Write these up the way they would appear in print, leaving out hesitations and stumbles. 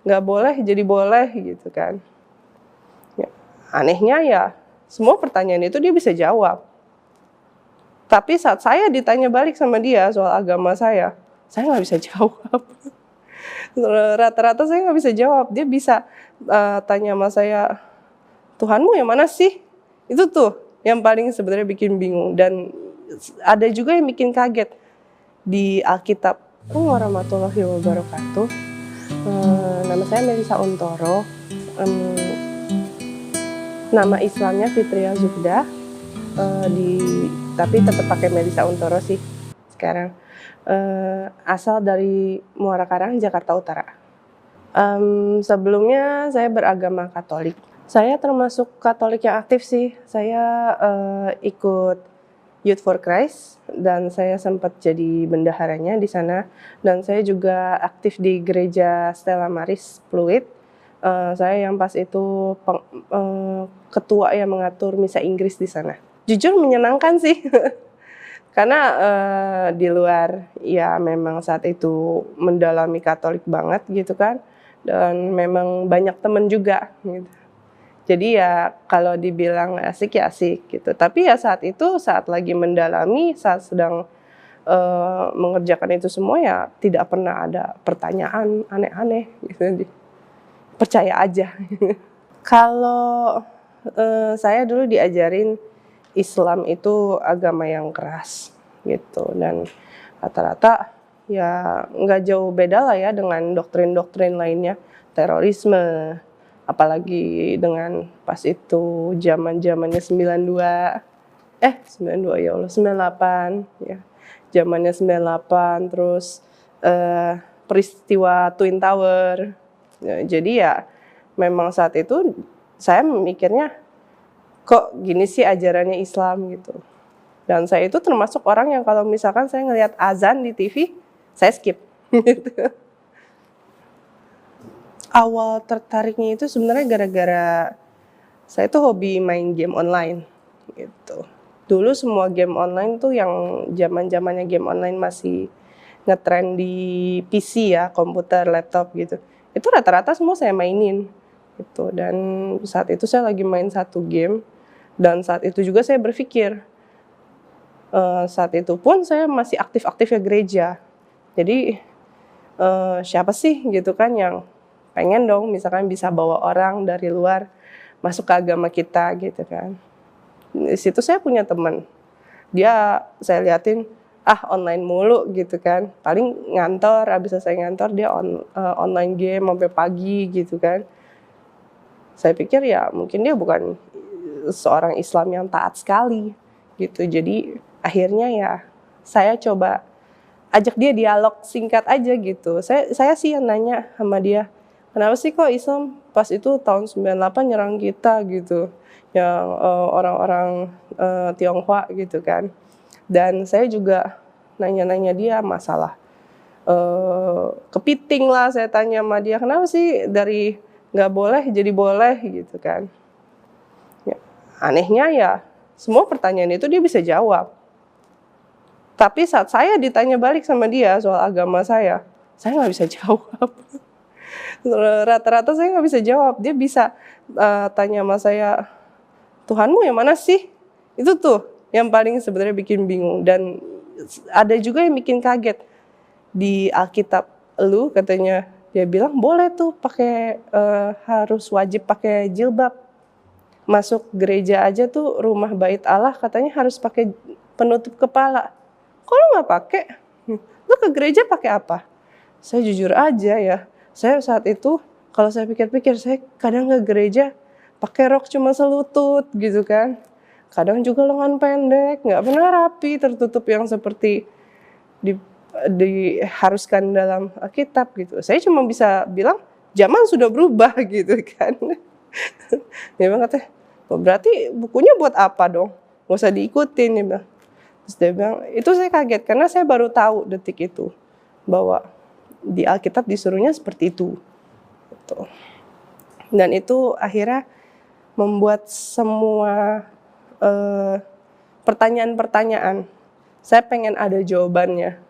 nggak boleh jadi boleh gitu kan. Ya, anehnya ya semua pertanyaan itu dia bisa jawab. Tapi saat saya ditanya balik sama dia soal agama saya nggak bisa jawab. Rata-rata saya nggak bisa jawab. Dia bisa tanya sama saya, Tuhanmu yang mana sih? Itu tuh yang paling sebenarnya bikin bingung. Dan ada juga yang bikin kaget di Alkitab. Warahmatullahi wabarakatuh. Nama saya Melisa Untoro. Nama Islamnya Fitria Zubda. Tapi tetap pakai Melisa Untoro sih sekarang. Asal dari Muara Karang, Jakarta Utara. Sebelumnya saya beragama Katolik. Saya termasuk Katolik yang aktif sih. Saya ikut Youth for Christ dan saya sempat jadi bendaharanya di sana. Dan saya juga aktif di gereja Stella Maris Pluit. Saya yang pas itu ketua yang mengatur misa Inggris di sana. Jujur menyenangkan sih. Karena di luar ya memang saat itu mendalami Katolik banget gitu kan. Dan memang banyak teman juga gitu. Jadi ya kalau dibilang asik ya asik gitu. Tapi ya saat itu saat lagi mendalami, saat sedang mengerjakan itu semua ya tidak pernah ada pertanyaan aneh-aneh gitu. Percaya aja. Kalau saya dulu diajarin Islam itu agama yang keras gitu, dan rata-rata ya nggak jauh beda lah ya dengan doktrin-doktrin lainnya, terorisme, apalagi dengan pas itu zamannya 92 ya Allah 98 ya, zamannya 98 terus peristiwa Twin Tower. Ya, jadi ya memang saat itu saya mikirnya kok gini sih ajarannya Islam gitu. Dan saya itu termasuk orang yang kalau misalkan saya ngelihat azan di TV, saya skip gitu. Awal tertariknya itu sebenarnya gara-gara saya tuh hobi main game online gitu. Dulu semua game online tuh yang zaman-zamannya game online masih ngetrend di PC ya, komputer, laptop gitu. Itu rata-rata semua saya mainin gitu. Dan saat itu saya lagi main satu game dan saat itu juga saya berpikir saat itu pun saya masih aktif-aktifnya gereja. Jadi siapa sih gitu kan yang pengen dong misalkan bisa bawa orang dari luar masuk ke agama kita gitu kan. Di situ saya punya teman, dia saya liatin online mulu gitu kan, paling ngantor, abis selesai ngantor dia online game sampai pagi gitu kan. Saya pikir ya mungkin dia bukan seorang Islam yang taat sekali gitu. Jadi akhirnya ya saya coba ajak dia dialog singkat aja gitu. Saya sih yang nanya sama dia, kenapa sih kok Islam pas itu tahun 98 nyerang kita gitu, yang orang-orang Tionghoa gitu kan. Dan saya juga nanya-nanya dia masalah kepiting lah, saya tanya sama dia, kenapa sih dari nggak boleh jadi boleh gitu kan. Ya, anehnya ya semua pertanyaan itu dia bisa jawab. Tapi saat saya ditanya balik sama dia soal agama saya nggak bisa jawab. Rata-rata saya nggak bisa jawab. Dia bisa tanya sama saya, Tuhanmu yang mana sih? Itu tuh yang paling sebenarnya bikin bingung. Dan ada juga yang bikin kaget di Alkitab lu katanya, dia bilang boleh tuh pakai harus wajib pakai jilbab. Masuk gereja aja tuh rumah bait Allah katanya harus pakai penutup kepala. Kok lu nggak pakai? Lu ke gereja pakai apa? Saya jujur aja ya, saya saat itu kalau saya pikir-pikir, saya kadang ke gereja pakai rok cuma selutut gitu kan. Kadang juga lengan pendek, nggak pernah rapi, tertutup yang seperti diharuskan dalam Alkitab gitu. Saya cuma bisa bilang zaman sudah berubah gitu kan. Dia bilang katanya, berarti bukunya buat apa dong? Nggak usah diikutin, dia bilang. Terus dia bilang, itu saya kaget karena saya baru tahu detik itu bahwa di Alkitab disuruhnya seperti itu. Gitu. Dan itu akhirnya membuat semua pertanyaan-pertanyaan, saya pengen ada jawabannya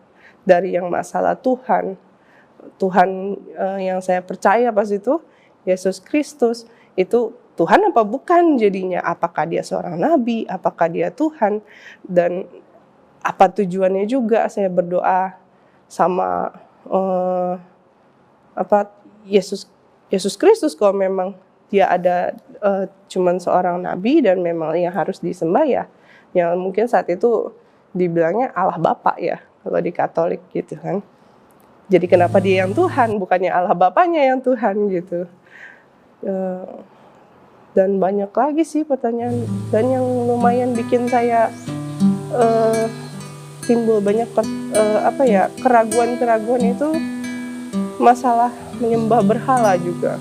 dari yang masalah Tuhan, Tuhan yang saya percaya pas itu, Yesus Kristus, itu Tuhan apa bukan jadinya? Apakah dia seorang nabi? Apakah dia Tuhan? Dan apa tujuannya juga saya berdoa sama Yesus Yesus Kristus, kalau memang dia ada cuman seorang nabi dan memang yang harus disembah ya, yang mungkin saat itu dibilangnya Allah Bapa ya kalau di Katolik gitu kan. Jadi kenapa dia yang Tuhan, bukannya Allah Bapanya yang Tuhan gitu. Dan banyak lagi sih pertanyaan, dan yang lumayan bikin saya timbul banyak keraguan-keraguan itu masalah menyembah berhala juga.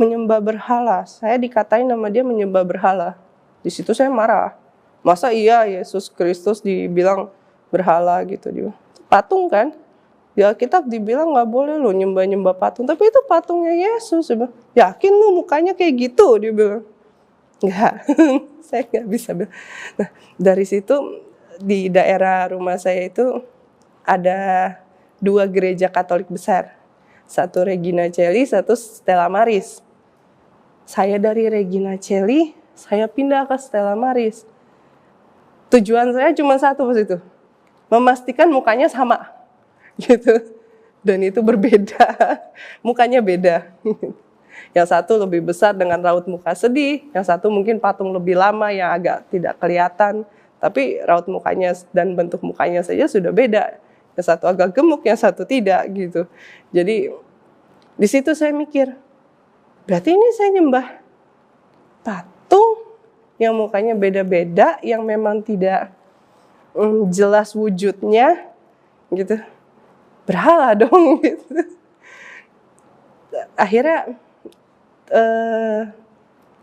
Menyembah berhala, saya dikatain sama dia menyembah berhala. Di situ saya marah. Masa iya Yesus Kristus dibilang berhala gitu, dia patung kan? Di Alkitab dibilang nggak boleh lo nyembah-nyembah patung, tapi itu patungnya Yesus. Dia bilang, yakin lu mukanya kayak gitu? Dia bilang, nggak, saya nggak bisa bilang. Nah, dari situ di daerah rumah saya itu ada 2 gereja Katolik besar. Satu Regina Coeli, satu Stella Maris. Saya dari Regina Coeli, saya pindah ke Stella Maris. Tujuan saya cuma satu pas itu, memastikan mukanya sama, gitu. Dan itu berbeda, mukanya beda. Yang satu lebih besar dengan raut muka sedih, yang satu mungkin patung lebih lama yang agak tidak kelihatan, tapi raut mukanya dan bentuk mukanya saja sudah beda. Yang satu agak gemuk, yang satu tidak gitu. Jadi di situ saya mikir, berarti ini saya nyembah patung yang mukanya beda-beda, yang memang tidak jelas wujudnya gitu. Berhala dong gitu. Akhirnya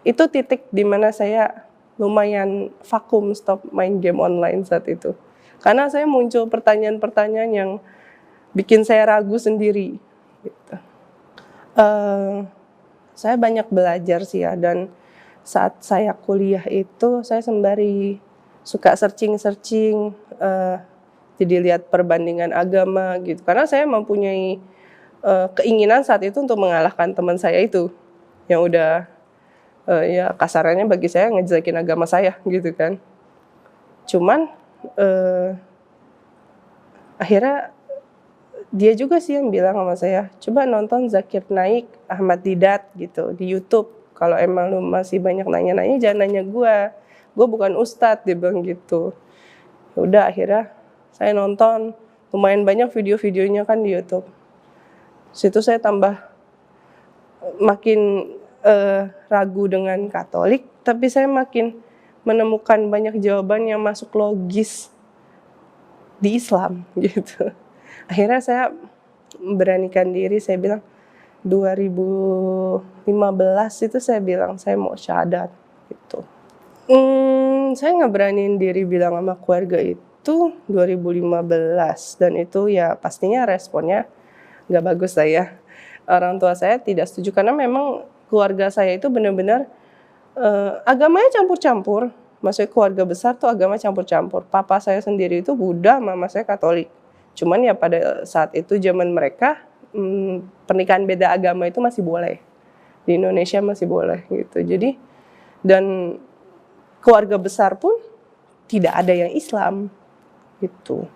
itu titik dimana saya lumayan vakum, stop main game online saat itu. Karena saya muncul pertanyaan-pertanyaan yang bikin saya ragu sendiri. Gitu. Saya banyak belajar sih ya, dan saat saya kuliah itu saya sembari suka searching, jadi lihat perbandingan agama gitu. Karena saya mempunyai keinginan saat itu untuk mengalahkan teman saya itu yang udah ya kasarannya bagi saya ngejelekin agama saya gitu kan. Cuman akhirnya dia juga sih yang bilang sama saya, coba nonton Zakir Naik, Ahmad Didat gitu di YouTube. Kalau emang lu masih banyak nanya-nanya, jangan nanya gue bukan ustadz, dia bilang gitu. Udah akhirnya saya nonton, lumayan banyak video-videonya kan di YouTube. Situ saya tambah makin ragu dengan Katolik, tapi saya makin menemukan banyak jawaban yang masuk logis di Islam gitu. Akhirnya saya beranikan diri, saya bilang 2015 itu saya bilang saya mau syahadat gitu. Saya nggak beraniin diri bilang sama keluarga itu 2015, dan itu ya pastinya responnya nggak bagus lah ya. Orang tua saya tidak setuju karena memang keluarga saya itu benar-benar agamanya campur-campur. Maksudnya keluarga besar tuh agama campur-campur. Papa saya sendiri itu Buddha, mama saya Katolik. Cuman ya pada saat itu zaman mereka pernikahan beda agama itu masih boleh. Di Indonesia masih boleh gitu. Jadi dan keluarga besar pun tidak ada yang Islam gitu.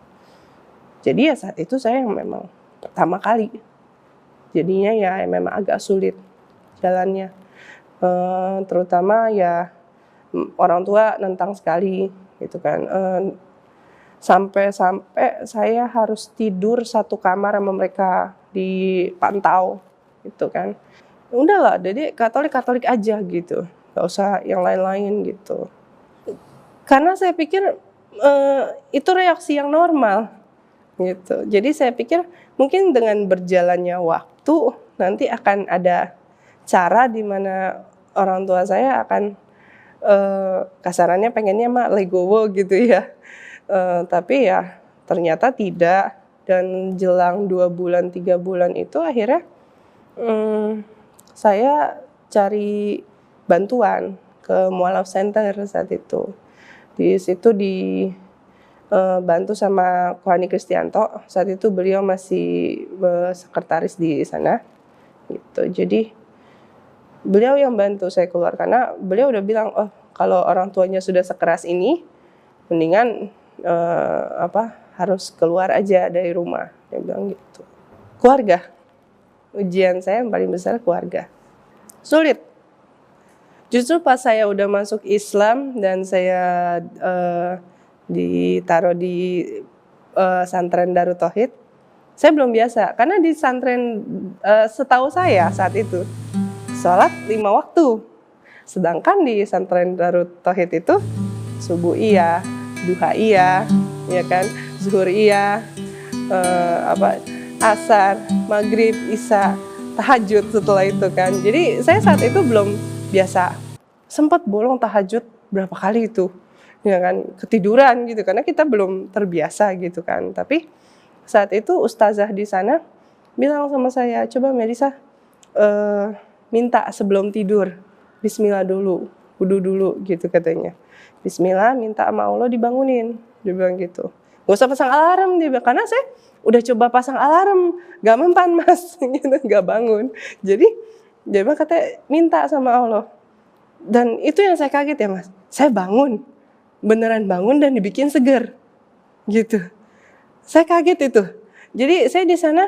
Jadi ya saat itu saya yang memang pertama kali. Jadinya ya memang agak sulit jalannya. Terutama ya orang tua nentang sekali gitu kan. Sampai saya harus tidur satu kamar sama mereka, dipantau gitu kan. Udahlah, jadi Katolik aja gitu, nggak usah yang lain-lain gitu. Karena saya pikir itu reaksi yang normal gitu. Jadi saya pikir mungkin dengan berjalannya waktu nanti akan ada cara di mana orang tua saya akan kasarannya pengennya mah legowo gitu ya. Tapi ya ternyata tidak, dan jelang 2 bulan 3 bulan itu akhirnya saya cari bantuan ke Mualaf Center saat itu. Di situ bantu sama Ko Hani Kristianto. Saat itu beliau masih sekretaris di sana gitu. Jadi beliau yang bantu saya keluar karena beliau udah bilang, oh kalau orang tuanya sudah sekeras ini, mendingan harus keluar aja dari rumah. Dia bilang gitu. Keluarga, ujian saya yang paling besar keluarga. Sulit. Justru pas saya udah masuk Islam dan saya ditaruh di santren Darut Tauhid, saya belum biasa karena di santren setahu saya saat itu sholat 5 waktu, sedangkan di santren Darut Tauhid itu subuh iya, duha iya, ya kan, zuhur iya, asar, maghrib, isya, tahajud setelah itu kan. Jadi saya saat itu belum biasa, sempat bolong tahajud berapa kali itu, ya kan, ketiduran gitu karena kita belum terbiasa gitu kan. Tapi saat itu ustazah di sana bilang sama saya, coba Melisa minta sebelum tidur, Bismillah dulu, wudu dulu gitu katanya. Bismillah, minta sama Allah dibangunin, dia bilang gitu. Gak usah pasang alarm dia bilang, karena saya udah coba pasang alarm, gak mempan mas, gitu, gak bangun. Jadi dia bilang katanya minta sama Allah. Dan itu yang saya kaget ya mas, saya bangun, beneran bangun dan dibikin seger, gitu. Saya kaget itu. Jadi saya di sana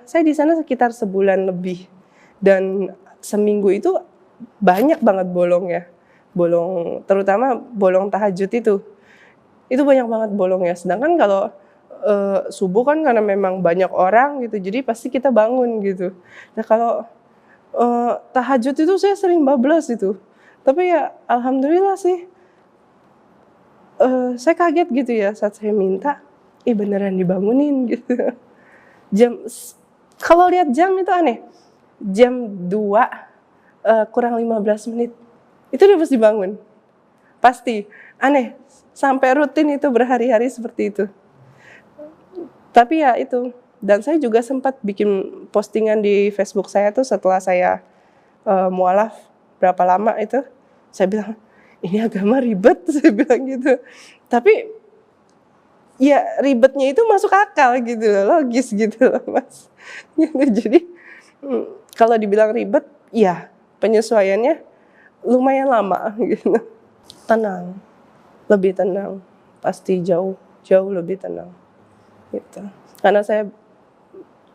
saya di sana sekitar sebulan lebih dan seminggu itu banyak banget bolongnya, terutama bolong tahajud itu banyak banget bolongnya. Sedangkan kalau subuh kan karena memang banyak orang gitu, jadi pasti kita bangun gitu. Nah kalau tahajud itu saya sering bablas itu. Tapi ya alhamdulillah sih, saya kaget gitu ya saat saya minta, beneran dibangunin gitu. Kalau lihat jam itu aneh, jam 2 kurang 15 menit, itu udah pasti bangun. Pasti, aneh, sampai rutin itu berhari-hari seperti itu. Tapi ya itu. Dan saya juga sempat bikin postingan di Facebook saya tuh setelah saya mualaf berapa lama itu, saya bilang ini agama ribet, saya bilang gitu. Tapi ya ribetnya itu masuk akal gitu, logis gitu loh mas. Jadi kalau dibilang ribet, ya penyesuaiannya lumayan lama gitu. Tenang, lebih tenang, pasti jauh lebih tenang gitu. Karena saya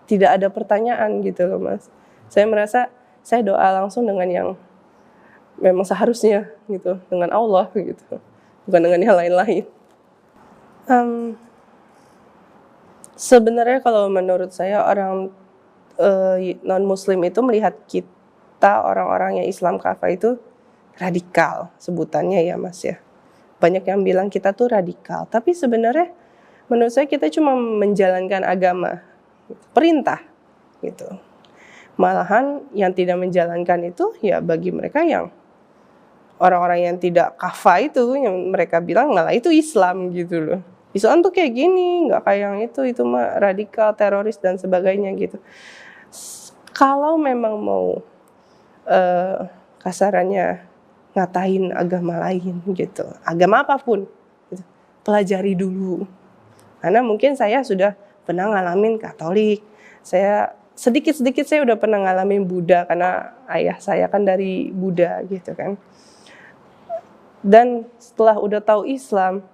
tidak ada pertanyaan gitu loh mas. Saya merasa saya doa langsung dengan yang memang seharusnya gitu, dengan Allah gitu, bukan dengan yang lain-lain. Sebenarnya kalau menurut saya orang non Muslim itu melihat kita orang-orang yang Islam kafah itu radikal sebutannya ya mas ya. Banyak yang bilang kita tuh radikal, tapi sebenarnya menurut saya kita cuma menjalankan agama, perintah gitu. Malahan yang tidak menjalankan itu ya bagi mereka yang orang-orang yang tidak kafah itu, yang mereka bilang malah itu Islam gitu loh. Islam tuh kayak gini, nggak kayak yang itu mah radikal, teroris dan sebagainya gitu. Kalau memang mau kasarannya ngatain agama lain gitu, agama apapun, gitu, pelajari dulu. Karena mungkin saya sudah pernah ngalamin Katolik, saya sedikit-sedikit saya udah pernah ngalamin Buddha karena ayah saya kan dari Buddha gitu kan. Dan setelah udah tahu Islam,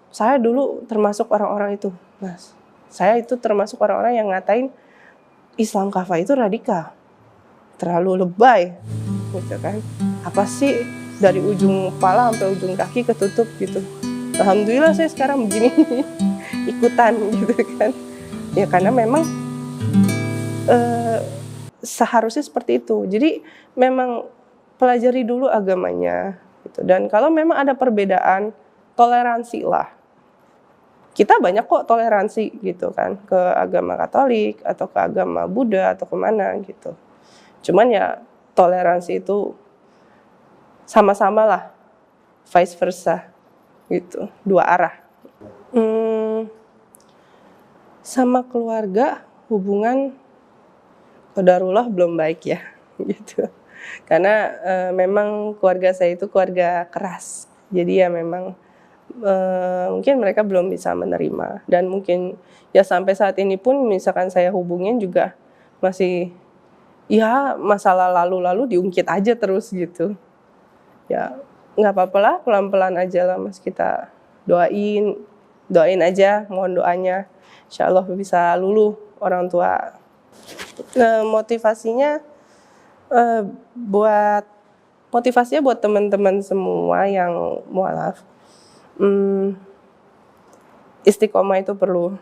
saya dulu termasuk orang-orang itu, mas. Saya itu termasuk orang-orang yang ngatain Islam kafah itu radikal, terlalu lebay, gitu kan. Apa sih dari ujung kepala sampai ujung kaki ketutup gitu. Alhamdulillah saya sekarang begini, ikutan gitu kan. Ya karena memang seharusnya seperti itu. Jadi memang pelajari dulu agamanya gitu. Dan kalau memang ada perbedaan, toleransi lah. Kita banyak kok toleransi gitu kan ke agama Katolik atau ke agama Buddha atau kemana gitu. Cuman ya toleransi itu sama-sama lah, vice versa gitu, dua arah. Sama keluarga hubungan qadarullah belum baik ya gitu. Karena memang keluarga saya itu keluarga keras. Jadi ya memang mungkin mereka belum bisa menerima, dan mungkin ya sampai saat ini pun misalkan saya hubungin juga masih ya masalah lalu-lalu diungkit aja terus gitu. Ya nggak apa-apa lah, pelan-pelan aja lah Mas, kita doain aja, mohon doanya, insya Allah bisa luluh orang tua. Motivasinya buat teman-teman semua yang mualaf, istiqomah itu perlu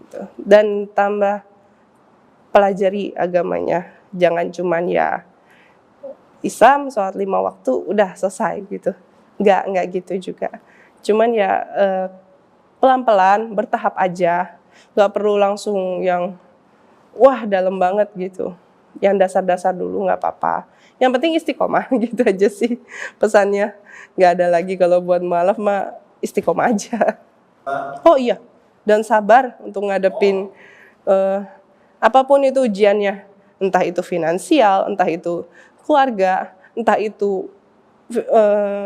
gitu. Dan tambah pelajari agamanya, jangan cuman ya Islam sholat 5 waktu udah selesai gitu, nggak gitu juga. Cuman ya pelan-pelan, bertahap aja, nggak perlu langsung yang wah dalam banget gitu. Yang dasar-dasar dulu nggak apa-apa, yang penting istiqomah gitu aja sih pesannya. Nggak ada lagi, kalau buat mualaf mah istiqomah aja. Oh iya, dan sabar untuk ngadepin apapun itu ujiannya, entah itu finansial, entah itu keluarga, entah itu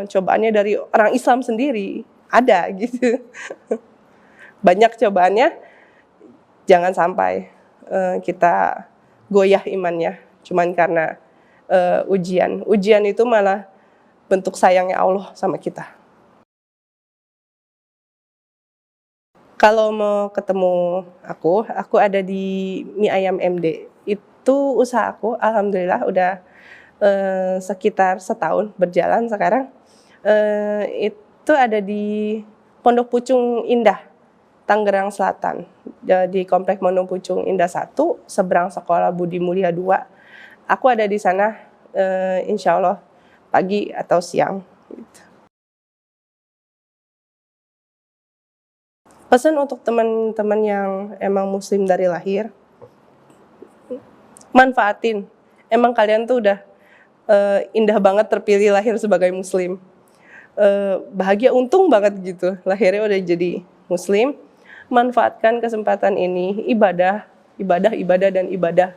cobaannya dari orang Islam sendiri, ada gitu. Banyak cobaannya, jangan sampai kita goyah imannya cuman karena ujian. Ujian itu malah bentuk sayangnya Allah sama kita. Kalau mau ketemu aku ada di Mie Ayam MD. Itu usaha aku, alhamdulillah udah sekitar setahun berjalan sekarang. Itu ada di Pondok Pucung Indah, Tangerang Selatan, di Komplek Pondok Pucung Indah 1, seberang Sekolah Budi Mulia 2. Aku ada di sana, insya Allah pagi atau siang. Gitu. Pesan untuk teman-teman yang emang muslim dari lahir, manfaatin. Emang kalian tuh udah indah banget terpilih lahir sebagai muslim. Bahagia, untung banget gitu, lahirnya udah jadi muslim. Manfaatkan kesempatan ini, ibadah, dan ibadah.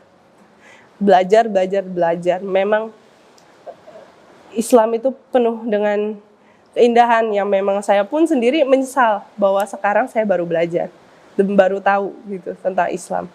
Belajar. Memang Islam itu penuh dengan keindahan yang memang saya pun sendiri menyesal bahwa sekarang saya baru belajar dan baru tahu gitu tentang Islam.